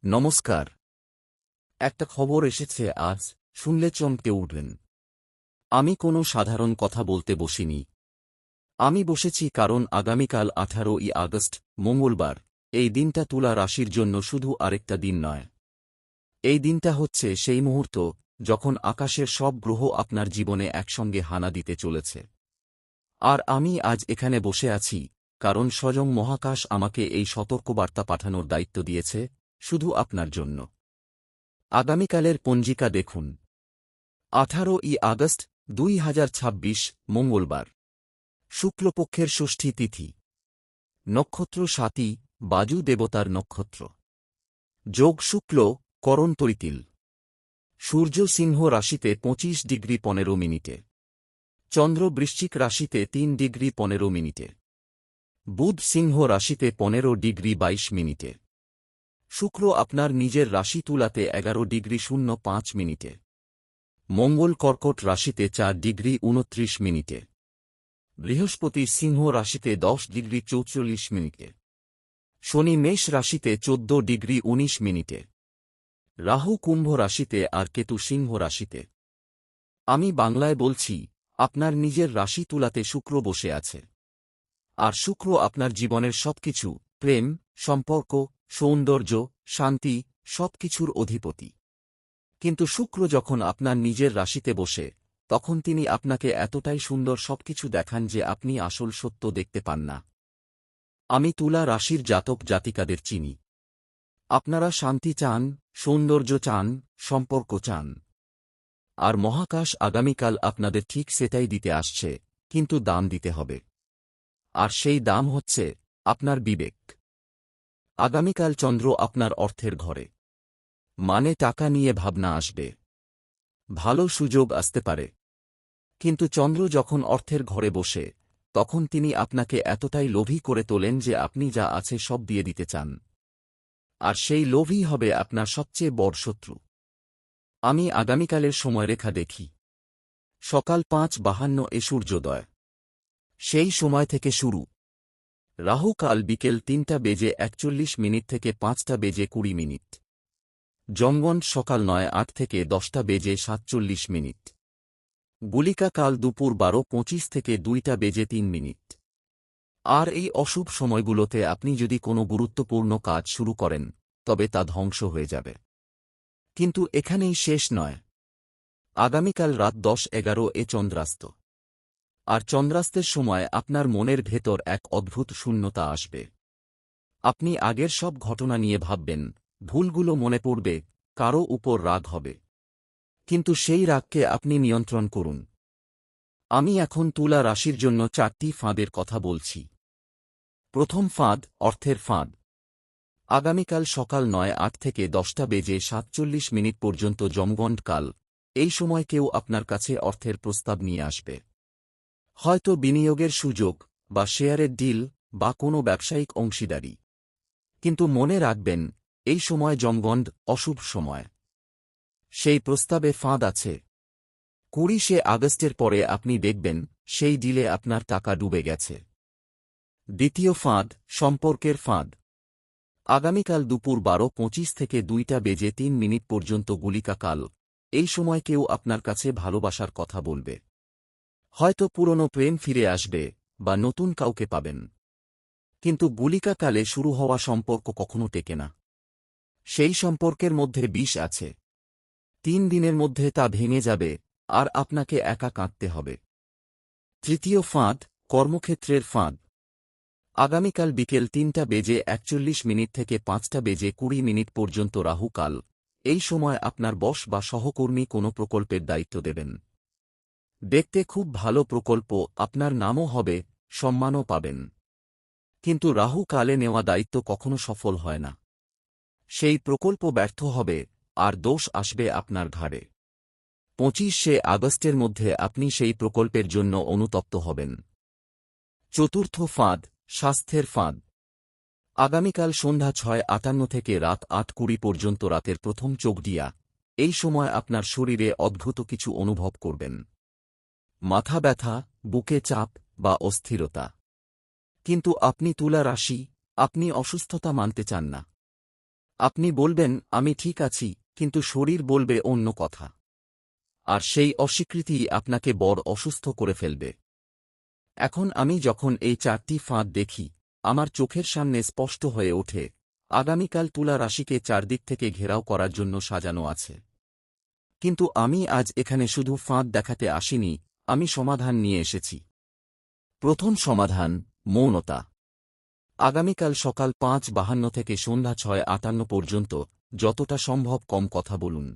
নমস্কার। একটা খবর এসেছে আজ, শুনলে চমকে উঠবেন। আমি কোনো সাধারণ কথা বলতে বসিনি। আমি বসেছি কারণ আগামীকাল 18ই আগস্ট, মঙ্গলবার, এই দিনটা তুলা রাশির জন্য শুধু আরেকটা দিন নয়। এই দিনটা হচ্ছে সেই মুহূর্ত যখন আকাশের সব গ্রহ আপনার জীবনে একসঙ্গে হানা দিতে চলেছে। আর আমি আজ এখানে বসে আছি কারণ স্বয়ং মহাকাশ আমাকে এই সতর্কবার্তা পাঠানোর দায়িত্ব দিয়েছে, শুধু আপনার জন্য। আগামীকালের পঞ্জিকা দেখুন। 18ই আগস্ট 2026, মঙ্গলবার। শুক্লপক্ষের ষষ্ঠী তিথি। নক্ষত্র স্বাতী, বাযু দেবতার নক্ষত্র। যোগ শুক্ল, করণ তৈতিল। সূর্য সিংহ রাশিতে 25°15'। চন্দ্র বৃশ্চিক রাশিতে 3°15'। বুধ সিংহ রাশিতে 15°22'। শুক্র আপনার নিজের রাশি তুলাতে 11°05'। মঙ্গল কর্কট রাশিতে 4°29'। বৃহস্পতি সিংহ রাশিতে 10°44'। শনি মেষ রাশিতে 14°19'। রাহু কুম্ভ রাশিতে আর কেতু সিংহ রাশিতে। আমি বাংলায় বলছি, আপনার নিজের রাশি তুলাতে শুক্র বসে আছে। আর শুক্র আপনার জীবনের সবকিছু, প্রেম, সম্পর্ক, সৌন্দর্য, শান্তি, সবকিছুর অধিপতি। কিন্তু শুক্র যখন আপনার নিজের রাশিতে বসে, তখন তিনি আপনাকে এতটাই সুন্দর সবকিছু দেখান যে আপনি আসল সত্য দেখতে পান না। আমি তুলা রাশির জাতক জাতিকাদের চিনি। আপনারা শান্তি চান, সৌন্দর্য চান, সম্পর্ক চান। আর মহাকাশ আগামীকাল আপনাদের ঠিক সেটাই দিতে আসছে, কিন্তু দাম দিতে হবে। আর সেই দাম হচ্ছে আপনার বিবেক। আগামীকাল চন্দ্র আপনার অর্থের ঘরে। মানে টাকা নিয়ে ভাবনা আসবে। ভালো সুযোগ আসতে পারে। কিন্তু চন্দ্র যখন অর্থের ঘরে বসে, তখন তিনি আপনাকে এতটাই লোভী করে তোলেন যে আপনি যা আছে সব দিয়ে দিতে চান। আর সেই লোভই হবে আপনার সবচেয়ে বড় শত্রু। আমি আগামীকালের সময়রেখা দেখি। সকাল 5:52 সূর্যোদয়। সেই সময় থেকে শুরু। রাহু কাল বিকেল 3:41 থেকে 5:20। যমগণ্ড সকাল 9:08 থেকে 10:47। গুলিকা কাল দুপুর 12:25 থেকে 2:03। আর এই অশুভ সময়গুলোতে আপনি যদি কোনো গুরুত্বপূর্ণ কাজ শুরু করেন, তবে তা ধ্বংস হয়ে যাবে। কিন্তু এখানেই শেষ নয়। আগামীকাল রাত 10:11 চন্দ্রাস্ত। আর চন্দ্রাস্তের সময় আপনার মনের ভেতর এক অদ্ভুত শূন্যতা আসবে। আপনি আগের সব ঘটনা নিয়ে ভাববেন, ভুলগুলো মনে পড়বে, কারও উপর রাগ হবে। কিন্তু সেই রাগকে আপনি নিয়ন্ত্রণ করুন। আমি এখন তুলা রাশির জন্য 4টি ফাঁদের কথা বলছি। প্রথম ফাঁদ, অর্থের ফাঁদ। আগামীকাল সকাল 9:08 থেকে 10:47 পর্যন্ত যমগণ্ড কাল। এই সময় কেউ আপনার কাছে অর্থের প্রস্তাব নিয়ে আসবে। হয়তো বিনিয়োগের সুযোগ, বা শেয়ারের ডিল, বা কোনো ব্যবসায়িক অংশীদারি। কিন্তু মনে রাখবেন, এই সময় যমগণ্ড অশুভ সময়। সেই প্রস্তাবে ফাঁদ আছে। 20শে আগস্টের পরে আপনি দেখবেন, সেই ডিলে আপনার টাকা ডুবে গেছে। দ্বিতীয় ফাঁদ, সম্পর্কের ফাঁদ। আগামীকাল দুপুর 12:25 থেকে 2:03 পর্যন্ত গুলিকা কাল। এই সময় কেউ আপনার কাছে ভালোবাসার কথা বলবে। হয়তো পুরনো প্রেম ফিরে আসবে, বা নতুন কাউকে পাবেন। কিন্তু গুলিকা কালে শুরু হওয়া সম্পর্ক কখনো টেকে না। সেই সম্পর্কের মধ্যে বিষ আছে। 3 দিনের মধ্যে তা ভেঙে যাবে, আর আপনাকে একা কাঁদতে হবে। তৃতীয় ফাঁদ, কর্মক্ষেত্রের ফাঁদ। আগামীকাল বিকেল 3:41 থেকে 5:20 পর্যন্ত রাহু কাল। এই সময় আপনার বস বা সহকর্মী কোনো প্রকল্পের দায়িত্ব দেবেন। দেখতে খুব ভালো প্রকল্প, আপনার নামও হবে, সম্মানও পাবেন। কিন্তু রাহু কালে নেওয়া দায়িত্ব কখনো সফল হয় না। সেই প্রকল্প ব্যর্থ হবে, আর দোষ আসবে আপনার ঘাড়ে। 25শে আগস্টের মধ্যে আপনি সেই প্রকল্পের জন্য অনুতপ্ত হবেন। চতুর্থ ফাঁদ, স্বাস্থ্যের ফাঁদ। আগামীকাল সন্ধ্যা 6:58 থেকে রাত 8:20 পর্যন্ত রাতের প্রথম চোখডিয়া। এই সময় আপনার শরীরে অদ্ভুত কিছু অনুভব করবেন। মাথা ব্যথা, বুকে চাপ, বা অস্থিরতা। কিন্তু আপনি তুলা রাশি, আপনি অসুস্থতা মানতে চান না। আপনি বলবেন আমি ঠিক আছি, কিন্তু শরীর বলবে অন্য কথা। আর সেই অস্বীকৃতিই আপনাকে বড় অসুস্থ করে ফেলবে। এখন আমি যখন এই 4টি ফাঁদ দেখি, আমার চোখের সামনে স্পষ্ট হয়ে ওঠে, আগামীকাল তুলা রাশিকে চারদিক থেকে ঘেরাও করার জন্য সাজানো আছে। কিন্তু আমি আজ এখানে শুধু ফাঁদ দেখাতে আসিনি, আমি সমাধান নিয়ে এসেছি। প্রথম সমাধান, মৌনতা। আগামীকাল সকাল 5:52 থেকে সন্ধ্যা 6:58 পর্যন্ত যতটা সম্ভব কম কথা বলুন।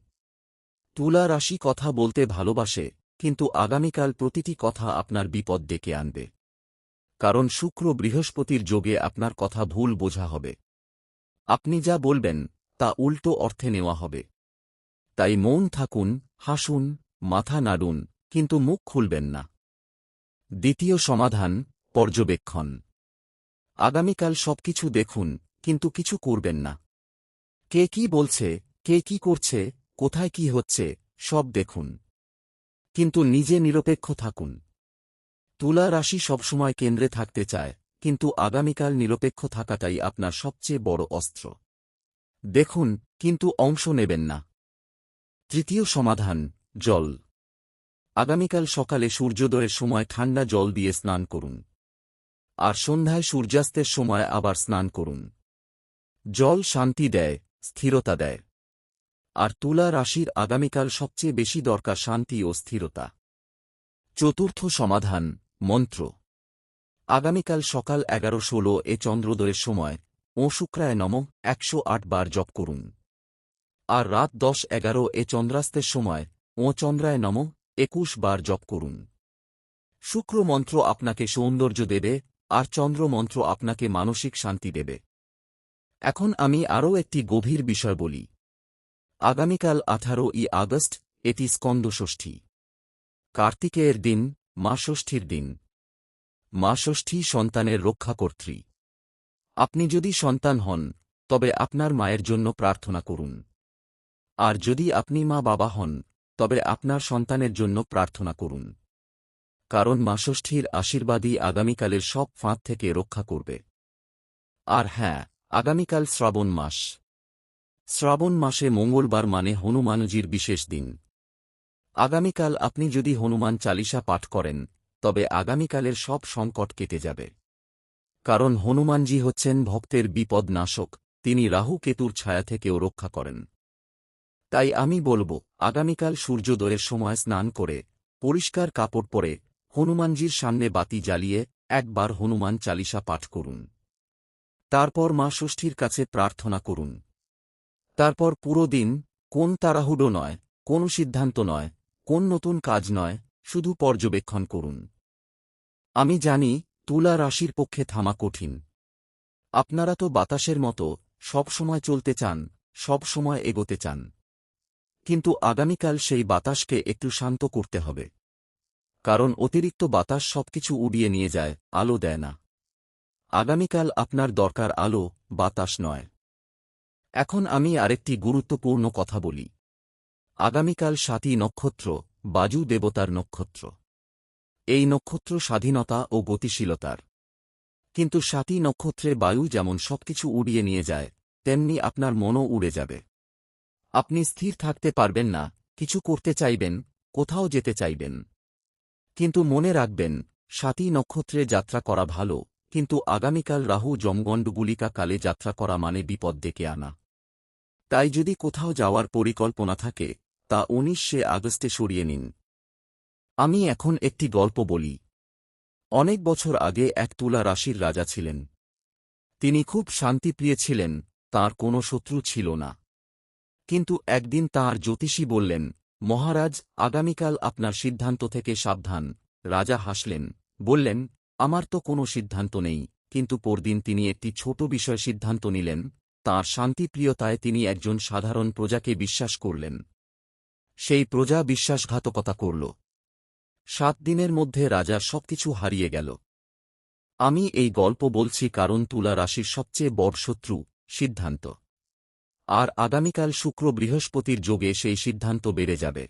তুলা রাশি কথা বলতে ভালোবাসে, কিন্তু আগামীকাল প্রতিটি কথা আপনার বিপদ ডেকে আনবে। কারণ শুক্র বৃহস্পতির যোগে আপনার কথা ভুল বোঝা হবে। আপনি যা বলবেন তা উল্টো অর্থে নেওয়া হবে। তাই মৌন থাকুন, হাসুন, মাথা নাড়ুন, কিন্তু মুখ খুলবেন না। দ্বিতীয় সমাধান, পর্যবেক্ষণ। আগামীকাল সবকিছু দেখুন, কিন্তু কিছু করবেন না। কে কি বলছে, কে কি করছে, কোথায় কি হচ্ছে, সব দেখুন। কিন্তু নিজে নিরপেক্ষ থাকুন। তুলা রাশি সবসময় কেন্দ্রে থাকতে চায়, কিন্তু আগামীকাল নিরপেক্ষ থাকাটাই আপনার সবচেয়ে বড় অস্ত্র। দেখুন, কিন্তু অংশ নেবেন না। তৃতীয় সমাধান, জল। আগামীকাল সকালে সূর্যোদয়ের সময় ঠান্ডা জল দিয়ে স্নান করুন। আর সন্ধ্যায় সূর্যাস্তের সময় আবার স্নান করুন। জল শান্তি দেয়, স্থিরতা দেয়। আর তুলা রাশির আগামীকাল সবচেয়ে বেশি দরকার শান্তি ও স্থিরতা। চতুর্থ সমাধান, মন্ত্র। আগামীকাল সকাল 11:16 এ চন্দ্রোদয়ের সময় ও শুক্রায় নমঃ 108 বার জপ করুন। আর রাত 10:11 এ চন্দ্রাস্তের সময় ও চন্দ্রায় নমঃ 21 বার জপ করুন। শুক্র মন্ত্র আপনাকে সৌন্দর্য দেবে, আর চন্দ্র মন্ত্র আপনাকে মানসিক শান্তি দেবে। এখন আমি আরও একটি গভীর বিষয় বলি। আগামীকাল 18ই আগস্ট, এটি স্কন্দ ষষ্ঠী। কার্তিকেয়ের দিন, মা ষষ্ঠীর দিন। মা ষষ্ঠী সন্তানের রক্ষাকর্ত্রী। আপনি যদি সন্তান হন, তবে আপনার মায়ের জন্য প্রার্থনা করুন। আর যদি আপনি মা বাবা হন, তবে আপনার সন্তানের জন্য প্রার্থনা করুন। কারণ মা ষষ্ঠীর আশীর্বাদই আগামীকালের সব ফাঁদ থেকে রক্ষা করবে। আর হ্যাঁ, আগামীকাল শ্রাবণ মাস। শ্রাবণ মাসে মঙ্গলবার মানে হনুমানজির বিশেষ দিন। আগামীকাল আপনি যদি হনুমান চালিসা পাঠ করেন, তবে আগামীকালের সব সংকট কেটে যাবে। কারণ হনুমানজি হচ্ছেন ভক্তের বিপদ নাশক, তিনি রাহু কেতুর ছায়া থেকেও রক্ষা করেন। তাই আমি বলব, আগামীকাল সূর্যোদয়ের সময় স্নান করে, পরিষ্কার কাপড় পরে, হনুমানজির সামনে বাতি জ্বালিয়ে একবার হনুমান চালিসা পাঠ করুন। তারপর মা ষষ্ঠীর কাছে প্রার্থনা করুন। তারপর পুরো দিন, কোন তাড়াহুড়ো নয়, কোন সিদ্ধান্ত নয়, কোন নতুন কাজ নয়, শুধু পর্যবেক্ষণ করুন। আমি জানি, তুলা রাশির পক্ষে থামা কঠিন। আপনারা তো বাতাসের মতো সব সময় চলতে চান, সব সময় এগোতে চান। কিন্তু আগামীকাল সেই বাতাসকে একটু শান্ত করতে হবে। কারণ অতিরিক্ত বাতাস সবকিছু উড়িয়ে নিয়ে যায়, আলো দেয় না। আগামীকাল আপনার দরকার আলো, বাতাস নয়। এখন আমি আরেকটি গুরুত্বপূর্ণ কথা বলি। আগামীকাল 7ই নক্ষত্র, বাজু দেবতার নক্ষত্র। এই নক্ষত্র স্বাধীনতা ও গতিশীলতার। কিন্তু 7ই নক্ষত্রে বায়ু যেমন সবকিছু উড়িয়ে নিয়ে যায়, তেমনি আপনার মনও উড়ে যাবে। আপনি স্থির থাকতে পারবেন না, কিছু করতে চাইবেন, কোথাও যেতে চাইবেন। কিন্তু মনে রাখবেন, 7ই নক্ষত্রে যাত্রা করা ভালো, কিন্তু আগামীকাল রাহু যমগণ্ডগুলিকা কালে যাত্রা করা মানে বিপদ ডেকে আনা। তাই যদি কোথাও যাওয়ার পরিকল্পনা থাকে, তা 19শে আগস্টে সরিয়ে নিন। আমি এখন একটি গল্প বলি। অনেক বছর আগে এক তুলা রাশির রাজা ছিলেন। তিনি খুব শান্তিপ্রিয় ছিলেন, তাঁর কোনো শত্রু ছিল না। কিন্তু একদিন তাঁর জ্যোতিষী বললেন, মহারাজ, আগামীকাল আপনার সিদ্ধান্ত থেকে সাবধান। রাজা হাসলেন, বললেন, আমার তো কোনো সিদ্ধান্ত নেই। কিন্তু পরদিন তিনি একটি ছোট বিষয় সিদ্ধান্ত নিলেন। তাঁর শান্তিপ্রিয়তায় তিনি একজন সাধারণ প্রজাকে বিশ্বাস করলেন। সেই প্রজা বিশ্বাসঘাতকতা করল। 7 দিনের মধ্যে রাজার সবকিছু হারিয়ে গেল। আমি এই গল্প বলছি কারণ তুলা রাশির সবচেয়ে বড় শত্রু সিদ্ধান্ত। আর আগামীকাল শুক্র বৃহস্পতির যোগে সেই সিদ্ধান্ত বেড়ে যাবে।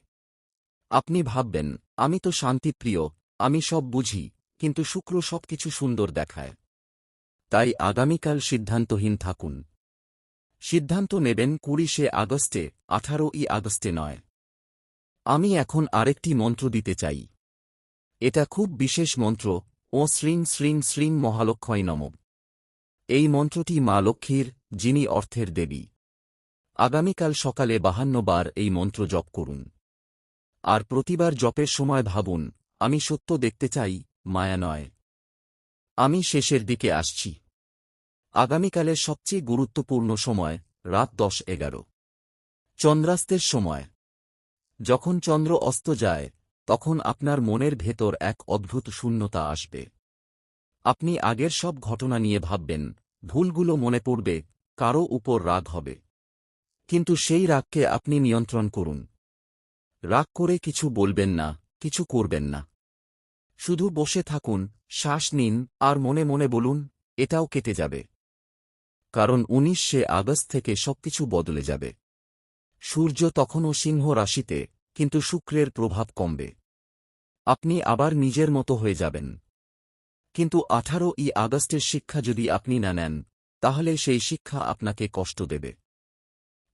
আপনি ভাববেন, আমি তো শান্তিপ্রিয়, আমি সব বুঝি, কিন্তু শুক্র সবকিছু সুন্দর দেখায়। তাই আগামীকাল সিদ্ধান্তহীন থাকুন। সিদ্ধান্ত নেবেন ২০শে আগস্টে, ১৮ই আগস্টে নয়। আমি এখন আরেকটি মন্ত্র দিতে চাই। এটা খুব বিশেষ মন্ত্র। ও শ্রীং শ্রীং শ্রীং মহালক্ষ্মী নমঃ। এই মন্ত্রটি মা লক্ষ্মীর, যিনি অর্থের দেবী। আগামীকাল সকালে ৫২ বার এই মন্ত্র জপ করুন। আর প্রতিবার জপের সময় ভাবুন, আমি সত্য দেখতে চাই, মায়া নয়। আমি শেষের দিকে আসছি। আগামীকালের সবচেয়ে গুরুত্বপূর্ণ সময় রাত ১০:১১। চন্দ্রাস্তের সময়। যখন চন্দ্র অস্ত যায়, তখন আপনার মনের ভেতর এক অদ্ভুত শূন্যতা আসবে। আপনি আগের সব ঘটনা নিয়ে ভাববেন, ভুলগুলো মনে পড়বে, কারও উপর রাগ হবে। কিন্তু সেই রাগকে আপনি নিয়ন্ত্রণ করুন। রাগ করে কিছু বলবেন না, কিছু করবেন না। শুধু বসে থাকুন, শ্বাস নিন, আর মনে মনে বলুন, এটাও কেটে যাবে। কারণ ১৯শে আগস্ট থেকে সবকিছু বদলে যাবে। সূর্য তখনও সিংহ রাশিতে, কিন্তু শুক্রের প্রভাব কমবে। আপনি আবার নিজের মতো হয়ে যাবেন। কিন্তু ১৮ই আগস্টের শিক্ষা যদি আপনি না নেন, তাহলে সেই শিক্ষা আপনাকে কষ্ট দেবে।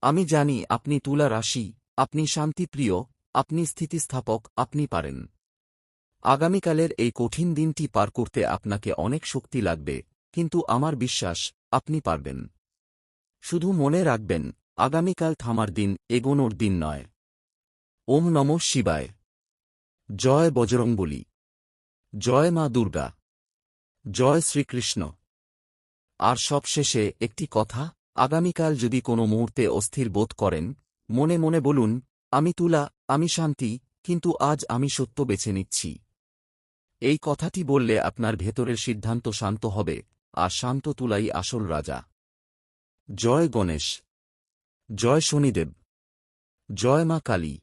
আমি জানি আপনি তুলা রাশি, আপনি শান্তিপ্রিয়, আপনি স্থিতিস্থাপক, আপনি পারেন। আগামীকালের এই কঠিন দিনটি পার করতে আপনাকে অনেক শক্তি লাগবে, কিন্তু আমার বিশ্বাস, আপনি পারবেন। শুধু মনে রাখবেন, আগামীকাল থামার দিন, এগোনোর দিন নয়। ওম নমঃ শিবায়। জয় বজরংবলী। জয় মা দুর্গা। জয় শ্রীকৃষ্ণ। আর সবশেষে একটি কথা, আগামীকাল যদি কোনো মুহূর্তে অস্থির বোধ করেন, মনে মনে বলুন, আমি তুলা, আমি শান্তি, কিন্তু আজ আমি সত্য বেছে নিচ্ছি। এই কথাটি বললে আপনার ভেতরের সিদ্ধান্ত শান্ত হবে, আর শান্ত তুলাই আসল রাজা। জয় গণেশ। জয় শনিদেব। জয় মা কালী।